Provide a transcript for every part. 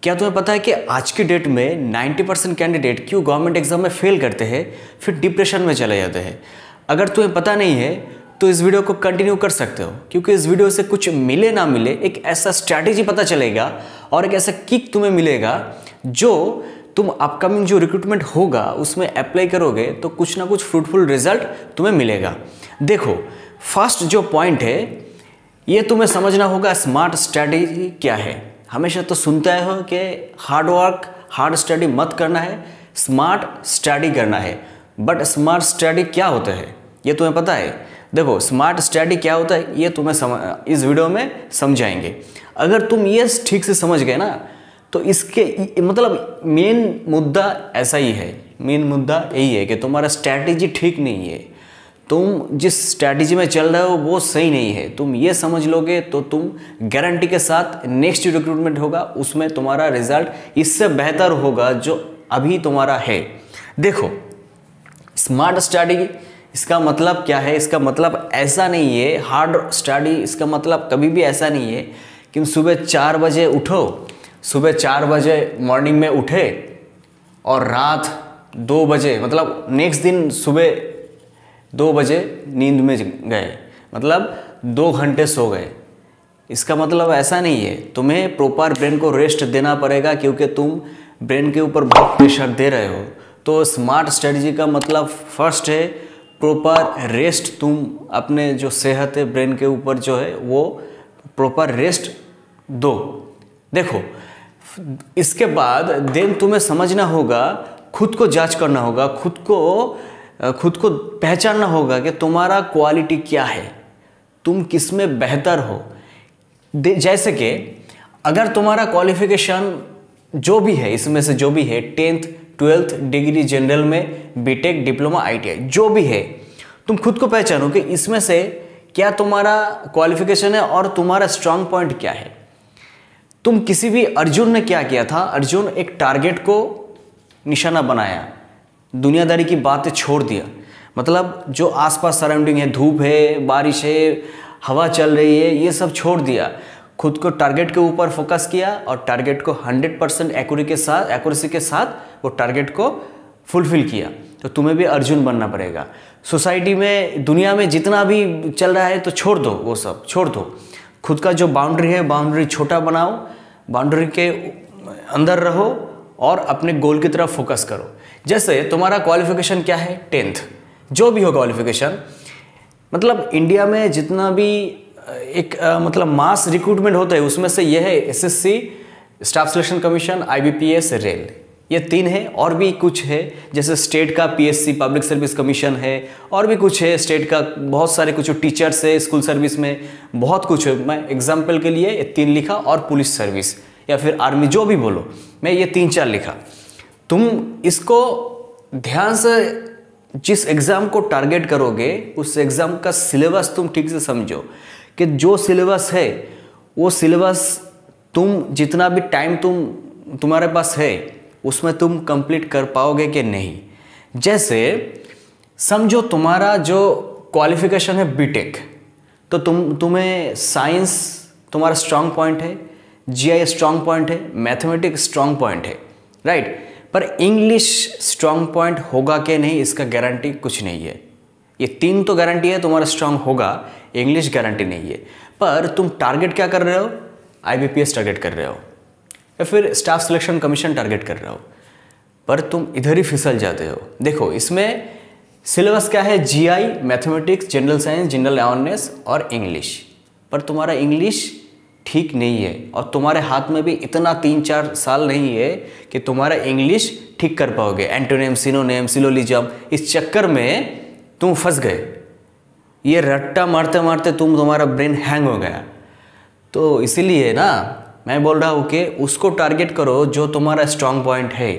क्या तुम्हें पता है कि आज की डेट में 90% कैंडिडेट क्यों गवर्नमेंट एग्जाम में फेल करते हैं, फिर डिप्रेशन में चले जाते हैं। अगर तुम्हें पता नहीं है तो इस वीडियो को कंटिन्यू कर सकते हो, क्योंकि इस वीडियो से कुछ मिले ना मिले एक ऐसा स्ट्रैटेजी पता चलेगा और एक ऐसा किक तुम्हें मिलेगा जो तुम अपकमिंग जो रिक्रूटमेंट होगा उसमें अप्लाई करोगे तो कुछ ना कुछ फ्रूटफुल रिजल्ट तुम्हें मिलेगा। देखो, फर्स्ट जो पॉइंट है ये तुम्हें समझना होगा, स्मार्ट स्ट्रैटेजी क्या है। हमेशा तो सुनते हो कि हार्ड वर्क हार्ड स्टडी मत करना है, स्मार्ट स्टडी करना है। बट स्मार्ट स्टडी क्या होता है ये तुम्हें पता है? देखो, स्मार्ट स्टडी क्या होता है ये तुम्हें इस वीडियो में समझाएंगे। अगर तुम ये ठीक से समझ गए ना तो इसके मतलब मेन मुद्दा ऐसा ही है, मेन मुद्दा यही है कि तुम्हारा स्ट्रैटेजी ठीक नहीं है, तुम जिस स्ट्रैटेजी में चल रहे हो वो सही नहीं है। तुम ये समझ लोगे तो तुम गारंटी के साथ नेक्स्ट जो रिक्रूटमेंट होगा उसमें तुम्हारा रिजल्ट इससे बेहतर होगा जो अभी तुम्हारा है। देखो, स्मार्ट स्टडी इसका मतलब क्या है? इसका मतलब ऐसा नहीं है हार्ड स्टडी, इसका मतलब कभी भी ऐसा नहीं है कि सुबह 4 बजे उठो, सुबह 4 बजे मॉर्निंग में उठे और रात 2 बजे मतलब नेक्स्ट दिन सुबह 2 बजे नींद में गए, मतलब 2 घंटे सो गए। इसका मतलब ऐसा नहीं है। तुम्हें प्रॉपर ब्रेन को रेस्ट देना पड़ेगा, क्योंकि तुम ब्रेन के ऊपर बहुत प्रेशर दे रहे हो। तो स्मार्ट स्ट्रेटजी का मतलब फर्स्ट है प्रॉपर रेस्ट। तुम अपने जो सेहत है ब्रेन के ऊपर जो है वो प्रॉपर रेस्ट दो। देखो, इसके बाद देन तुम्हें समझना होगा, खुद को जांच करना होगा, खुद को पहचानना होगा कि तुम्हारा क्वालिटी क्या है, तुम किस में बेहतर हो। जैसे कि अगर तुम्हारा क्वालिफिकेशन जो भी है, इसमें से जो भी है 10th 12th डिग्री जनरल में, बीटेक, डिप्लोमा, आईटीआई जो भी है, तुम खुद को पहचानो कि इसमें से क्या तुम्हारा क्वालिफिकेशन है और तुम्हारा स्ट्रांग पॉइंट क्या है। तुम किसी भी अर्जुन ने क्या किया था? अर्जुन एक टारगेट को निशाना बनाया, दुनियादारी की बातें छोड़ दिया। मतलब जो आसपास सराउंडिंग है, धूप है, बारिश है, हवा चल रही है, ये सब छोड़ दिया, खुद को टारगेट के ऊपर फोकस किया और टारगेट को 100% एक्यूरेसी के साथ वो टारगेट को फुलफिल किया। तो तुम्हें भी अर्जुन बनना पड़ेगा। सोसाइटी में, दुनिया में जितना भी चल रहा है तो छोड़ दो, वो सब छोड़ दो। खुद का जो बाउंड्री है, बाउंड्री छोटा बनाओ, बाउंड्री के अंदर रहो और अपने गोल की तरफ फोकस करो। जैसे तुम्हारा क्वालिफिकेशन क्या है? 10th, जो भी हो क्वालिफिकेशन। मतलब इंडिया में जितना भी एक मतलब मास रिक्रूटमेंट होता है उसमें से यह है SSC, staff selection commission, IBPS, rail, ये 3 है। और भी कुछ है, जैसे स्टेट का पीएससी, पब्लिक सर्विस कमीशन है, और भी कुछ है स्टेट का, बहुत सारे कुछ टीचर्स है, स्कूल सर्विस में बहुत कुछ है। मैं एग्जाम्पल के लिए 3 लिखा, और पुलिस सर्विस या फिर आर्मी, जो भी बोलो, मैं ये 3-4 लिखा। तुम इसको ध्यान से, जिस एग्ज़ाम को टारगेट करोगे उस एग्ज़ाम का सिलेबस तुम ठीक से समझो कि जो सिलेबस है वो सिलेबस तुम जितना भी टाइम तुम्हारे पास है उसमें तुम कंप्लीट कर पाओगे कि नहीं। जैसे समझो तुम्हारा जो क्वालिफिकेशन है बीटेक, तो तुम्हें साइंस तुम्हारा स्ट्रांग पॉइंट है, जीआई स्ट्रांग पॉइंट है, मैथमेटिक्स स्ट्रांग पॉइंट है, राइट। पर इंग्लिश स्ट्रांग पॉइंट होगा कि नहीं इसका गारंटी कुछ नहीं है। ये 3 तो गारंटी है तुम्हारा स्ट्रांग होगा, इंग्लिश गारंटी नहीं है। पर तुम टारगेट क्या कर रहे हो? आईबीपीएस टारगेट कर रहे हो या फिर स्टाफ सिलेक्शन कमीशन टारगेट कर रहे हो, पर तुम इधर ही फिसल जाते हो। देखो, इसमें सिलेबस क्या है? GI, mathematics, general science, general awareness और इंग्लिश। पर तुम्हारा इंग्लिश ठीक नहीं है और तुम्हारे हाथ में भी इतना 3-4 साल नहीं है कि तुम्हारा इंग्लिश ठीक कर पाओगे। एंटोनिम, सिनोनिम, सिलोजिज्म, इस चक्कर में तुम फंस गए। ये रट्टा मारते मारते तुम्हारा ब्रेन हैंग हो गया। तो इसीलिए ना मैं बोल रहा हूँ कि उसको टारगेट करो जो तुम्हारा स्ट्रांग पॉइंट है।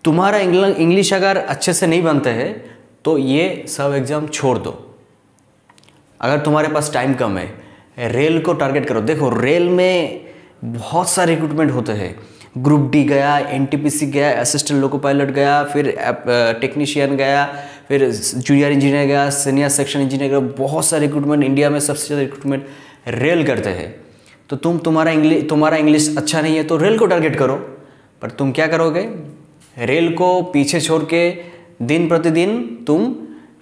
तुम्हारा इंग्लिश अगर अच्छे से नहीं बनते हैं तो ये सब एग्ज़ाम छोड़ दो। अगर तुम्हारे पास टाइम कम है, रेल को टारगेट करो। देखो, रेल में बहुत सारे रिक्रूटमेंट होते हैं। ग्रुप डी गया, एनटीपीसी गया, असिस्टेंट लोको पायलट गया, फिर टेक्नीशियन गया, फिर जूनियर इंजीनियर गया, सीनियर सेक्शन इंजीनियर गया। बहुत सारे रिक्रूटमेंट, इंडिया में सबसे ज़्यादा रिक्रूटमेंट रेल करते हैं। तो तुम्हारा इंग्लिश अच्छा नहीं है तो रेल को टारगेट करो। पर तुम क्या करोगे, रेल को पीछे छोड़ के दिन प्रतिदिन तुम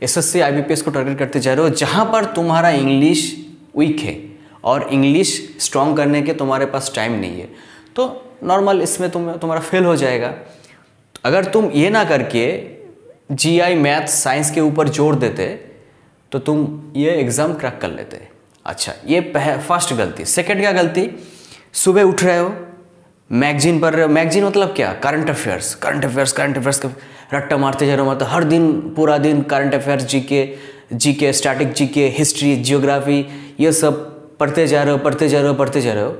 एसएससी आईबीपीएस को टारगेट करते जा रहे हो, जहाँ पर तुम्हारा इंग्लिश वीक है और इंग्लिश स्ट्रॉन्ग करने के तुम्हारे पास टाइम नहीं है। तो नॉर्मल इसमें तुम्हारा फेल हो जाएगा। अगर तुम ये ना करके जीआई मैथ साइंस के ऊपर जोर देते तो तुम ये एग्ज़ाम क्रैक कर लेते। अच्छा, ये फर्स्ट गलती। सेकंड क्या गलती, सुबह उठ रहे हो, मैगजीन पढ़ रहे हो। मैगजीन मतलब क्या, करंट अफेयर्स का रट्टा मारते जा रहे हो। मतलब हर दिन पूरा दिन current affairs, GK, static GK, history, geography, ये सब पढ़ते जा रहे हो।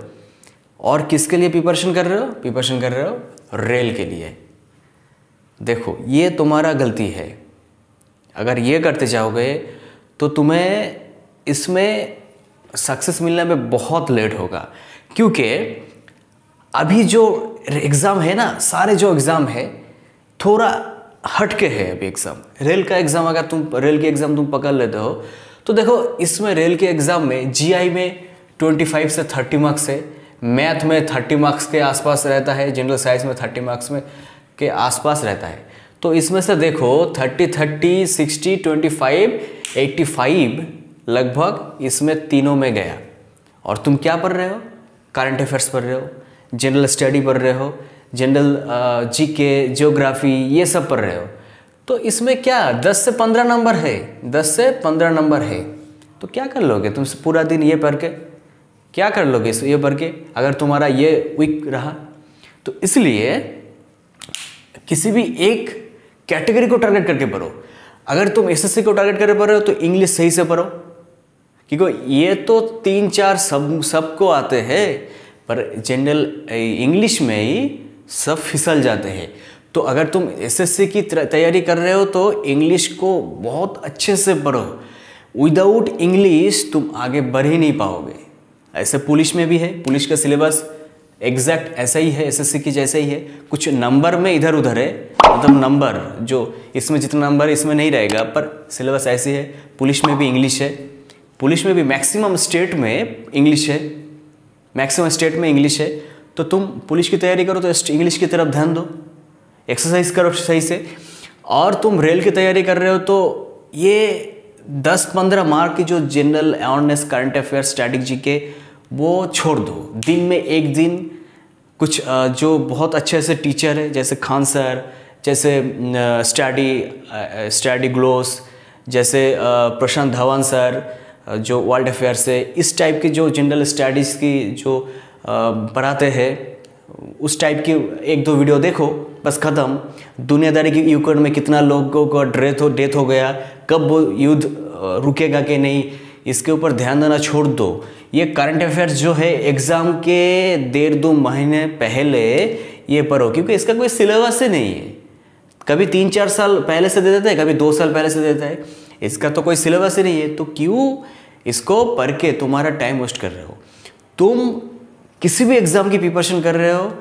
और किसके लिए प्रिपरेशन कर रहे हो, रेल के लिए। देखो, ये तुम्हारा गलती है। अगर ये करते जाओगे तो तुम्हें इसमें सक्सेस मिलने में बहुत लेट होगा, क्योंकि अभी जो एग्ज़ाम है ना, सारे जो एग्ज़ाम है थोड़ा हटके है। अभी एग्ज़ाम, रेल का एग्ज़ाम, अगर तुम रेल के एग्ज़ाम तुम पकड़ लेते हो तो देखो, इसमें रेल के एग्ज़ाम में जीआई में 25 से 30 मार्क्स है, मैथ में 30 मार्क्स के आसपास रहता है, जनरल साइंस में 30 मार्क्स में के आसपास रहता है। तो इसमें से देखो 30, 60, 25, 85 लगभग इसमें तीनों में गया। और तुम क्या पढ़ रहे हो, करंट अफेयर्स पढ़ रहे हो, जनरल स्टडी पढ़ रहे हो, जनरल जीके, ज्योग्राफी, ये सब पढ़ रहे हो। तो इसमें क्या 10 से 15 नंबर है, तो क्या कर लोगे तुम पूरा दिन ये पढ़ के, क्या कर लोगे ये पढ़ के, अगर तुम्हारा ये वीक रहा। तो इसलिए किसी भी एक कैटेगरी को टारगेट करके पढ़ो। अगर तुम एसएससी को टारगेट करके पढ़ रहे हो तो इंग्लिश सही से पढ़ो, क्योंकि ये तो 3-4 सबको आते हैं, पर जनरल इंग्लिश में ही सब फिसल जाते हैं। तो अगर तुम एसएससी की तैयारी कर रहे हो तो इंग्लिश को बहुत अच्छे से पढ़ो। विदाउट इंग्लिश तुम आगे बढ़ ही नहीं पाओगे। ऐसे पुलिस में भी है, पुलिस का सिलेबस एग्जैक्ट ऐसा ही है, एसएससी की जैसा ही है। कुछ नंबर में इधर उधर है, मतलब नंबर जो इसमें जितना नंबर इसमें नहीं रहेगा, पर सिलेबस ऐसी है। पुलिस में भी इंग्लिश है, पुलिस में भी मैक्सिमम स्टेट में इंग्लिश है, तो तुम पुलिस की तैयारी करो तो इंग्लिश की तरफ ध्यान दो, एक्सरसाइज करो सही से। और तुम रेल की तैयारी कर रहे हो तो ये 10-15 मार्क की जो general awareness, current affair, static GK, वो छोड़ दो। दिन में एक दिन कुछ जो बहुत अच्छे से टीचर है, जैसे खान सर, जैसे स्टडी ग्लोस, जैसे प्रशांत धवन सर जो वर्ल्ड अफेयर से, इस टाइप की जो जनरल स्टडीज़ की जो पढ़ाते हैं, उस टाइप की 1-2 वीडियो देखो, बस ख़त्म। दुनियादारी की यूक्रेन में कितना लोगों का डेथ हो गया, कब वो युद्ध रुकेगा कि नहीं, इसके ऊपर ध्यान देना छोड़ दो। ये करंट अफेयर्स जो है एग्ज़ाम के 1.5-2 महीने पहले ये पढ़ो, क्योंकि इसका कोई सिलेबस ही नहीं है। कभी 3-4 साल पहले से दे देता है, कभी 2 साल पहले से देता है, इसका तो कोई सिलेबस ही नहीं है। तो क्यों इसको पढ़ के तुम्हारा टाइम वेस्ट कर रहे हो। तुम किसी भी एग्ज़ाम की प्रिपरेशन कर रहे हो,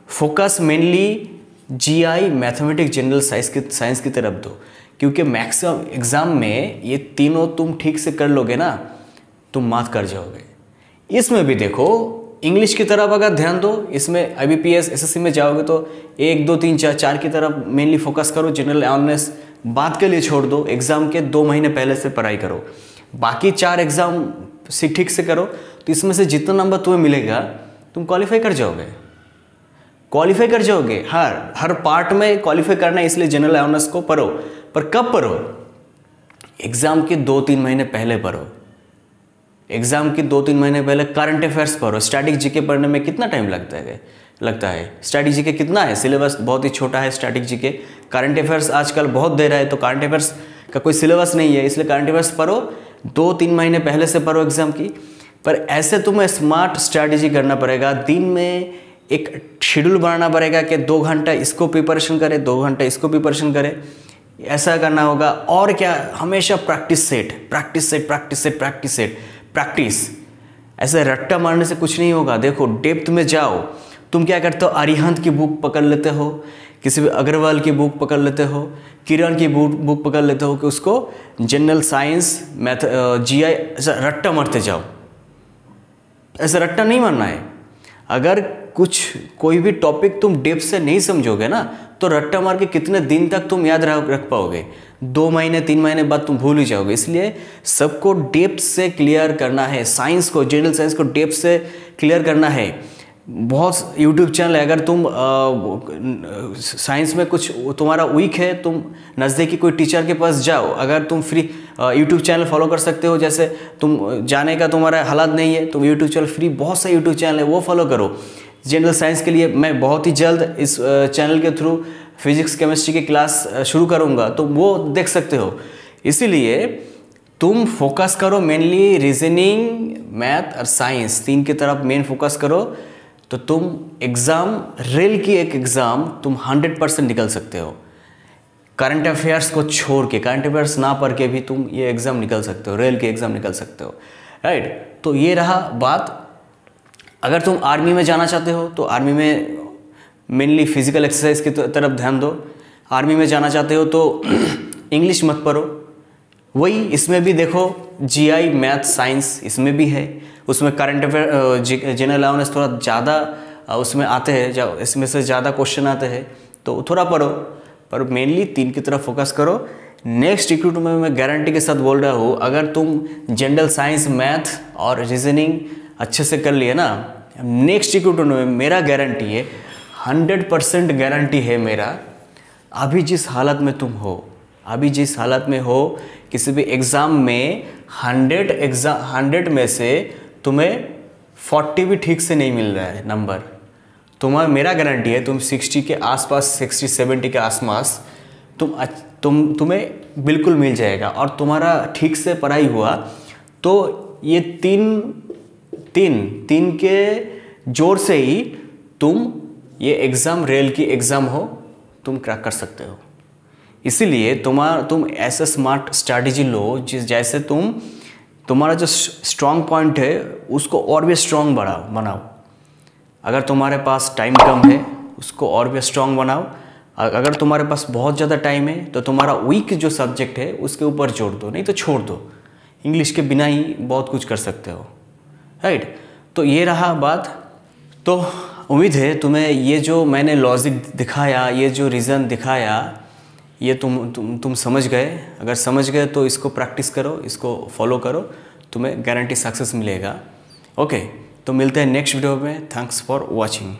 focus mainly GI, mathematics, general science की तरफ दो, क्योंकि मैक्सिमम एग्ज़ाम में ये तीनों तुम ठीक से कर लोगे ना, तुम मात कर जाओगे। इसमें भी देखो, इंग्लिश की तरफ अगर ध्यान दो, इसमें आईबीपीएस, एसएससी में जाओगे तो 1, 2, 3, 4 की तरफ मेनली फोकस करो। जनरल अवेयरनेस बात के लिए छोड़ दो, एग्ज़ाम के 2 महीने पहले से पढ़ाई करो। बाकी 4 एग्ज़ाम से ठीक से करो, तो इसमें से जितना नंबर तुम्हें मिलेगा तुम क्वालिफाई कर जाओगे। हर पार्ट में क्वालिफाई करना है, इसलिए जनरल अवेयरनेस को पढ़ो। पर कब पढ़ो, एग्ज़ाम के 2-3 महीने पहले पढ़ो। एग्ज़ाम के 2-3 महीने पहले करंट अफेयर्स पढ़ो। स्टैटिक जीके पढ़ने में कितना टाइम लगता है? स्टैटिक जीके कितना है, सिलेबस बहुत ही छोटा है स्टैटिक जीके। करंट अफेयर्स आजकल बहुत दे रहा है, तो करंट अफेयर्स का कोई सिलेबस नहीं है, इसलिए करंट अफेयर्स पढ़ो। 2-3 महीने पहले से पढ़ो एग्ज़ाम की। पर ऐसे तुम्हें स्मार्ट स्ट्रैटेजी करना पड़ेगा। दिन में एक शेड्यूल बनाना पड़ेगा कि 2 घंटा इसको प्रिपरेशन करें, 2 घंटा इसको प्रिपरेशन करें, ऐसा करना होगा। और क्या, हमेशा प्रैक्टिस। ऐसे रट्टा मारने से कुछ नहीं होगा। देखो, डेप्थ में जाओ। तुम क्या करते हो, अरिहंत की बुक पकड़ लेते हो, किसी भी अग्रवाल की बुक पकड़ लेते हो, किरण की बुक पकड़ लेते हो, कि उसको जनरल साइंस, मैथ, जीआई रट्टा मारते जाओ। ऐसा रट्टा नहीं मारना है। अगर कोई भी टॉपिक तुम डेप्थ से नहीं समझोगे ना, तो रट्टा मार के कितने दिन तक तुम याद रख पाओगे? 2 महीने 3 महीने बाद तुम भूल ही जाओगे। इसलिए सबको डेप्थ से क्लियर करना है। साइंस को, जनरल साइंस को डेप्थ से क्लियर करना है। बहुत यूट्यूब चैनल है, अगर तुम साइंस में कुछ तुम्हारा वीक है, तुम नज़दीकी कोई टीचर के पास जाओ। अगर तुम फ्री यूट्यूब चैनल फॉलो कर सकते हो, जैसे तुम जाने का तुम्हारा हालात नहीं है, तुम यूट्यूब चैनल फ्री, बहुत से यूट्यूब चैनल है, वो फॉलो करो। जनरल साइंस के लिए मैं बहुत ही जल्द इस चैनल के थ्रू फिजिक्स केमिस्ट्री की क्लास शुरू करूँगा, तो वो देख सकते हो। इसीलिए तुम फोकस करो मेनली रीजनिंग, मैथ और साइंस, 3 की तरफ मेन फोकस करो, तो तुम एग्ज़ाम, रेल की एक एग्ज़ाम तुम 100% निकल सकते हो। करंट अफेयर्स को छोड़ के, करंट अफेयर्स ना पढ़ के भी तुम ये एग्ज़ाम निकल सकते हो, रेल के एग्ज़ाम निकल सकते हो, राइट। तो ये रहा बात। अगर तुम आर्मी में जाना चाहते हो तो आर्मी में मेनली फिजिकल एक्सरसाइज की तरफ ध्यान दो। आर्मी में जाना चाहते हो तो इंग्लिश मत पढ़ो। वही इसमें भी देखो, जीआई, मैथ, साइंस इसमें भी है। उसमें करंट अफेयर, जनरल अवेयरनेस थोड़ा ज़्यादा उसमें आते हैं, इसमें से ज़्यादा क्वेश्चन आते हैं, तो थोड़ा पढ़ो। पर मेनली 3 की तरफ फोकस करो। नेक्स्ट रिक्रूटमेंट में मैं गारंटी के साथ बोल रहा हूँ, अगर तुम जनरल साइंस, मैथ और रीजनिंग अच्छे से कर लिए ना, नेक्स्ट रिक्रूटमेंट में मेरा गारंटी है, 100% गारंटी है मेरा, अभी जिस हालत में तुम हो, अभी जिस हालत में हो, किसी भी एग्ज़ाम में 100 में से तुम्हें 40 भी ठीक से नहीं मिल रहा है नंबर, मेरा गारंटी है तुम 60 के आसपास, 60-70 के आसपास तुम्हें बिल्कुल मिल जाएगा। और तुम्हारा ठीक से पढ़ाई हुआ तो ये तीन के जोर से ही तुम ये एग्ज़ाम, रेल की एग्ज़ाम हो, तुम क्रैक कर सकते हो। इसीलिए तुम ऐसा स्मार्ट स्ट्रैटेजी लो जैसे तुम्हारा जो स्ट्रॉन्ग पॉइंट है उसको और भी स्ट्रॉन्ग बनाओ। अगर तुम्हारे पास टाइम कम है उसको और भी स्ट्रॉन्ग बनाओ। अगर तुम्हारे पास बहुत ज़्यादा टाइम है तो तुम्हारा वीक जो सब्जेक्ट है उसके ऊपर जोड़ दो, नहीं तो छोड़ दो। इंग्लिश के बिना ही बहुत कुछ कर सकते हो, राइट। तो ये रहा बात। तो उम्मीद है तुम्हें ये जो मैंने लॉजिक दिखाया, ये जो रीज़न दिखाया, ये तुम समझ गए। अगर समझ गए तो इसको प्रैक्टिस करो, इसको फॉलो करो, तुम्हें गारंटी सक्सेस मिलेगा। ओके, तो मिलते हैं नेक्स्ट वीडियो में। Thanks for watching.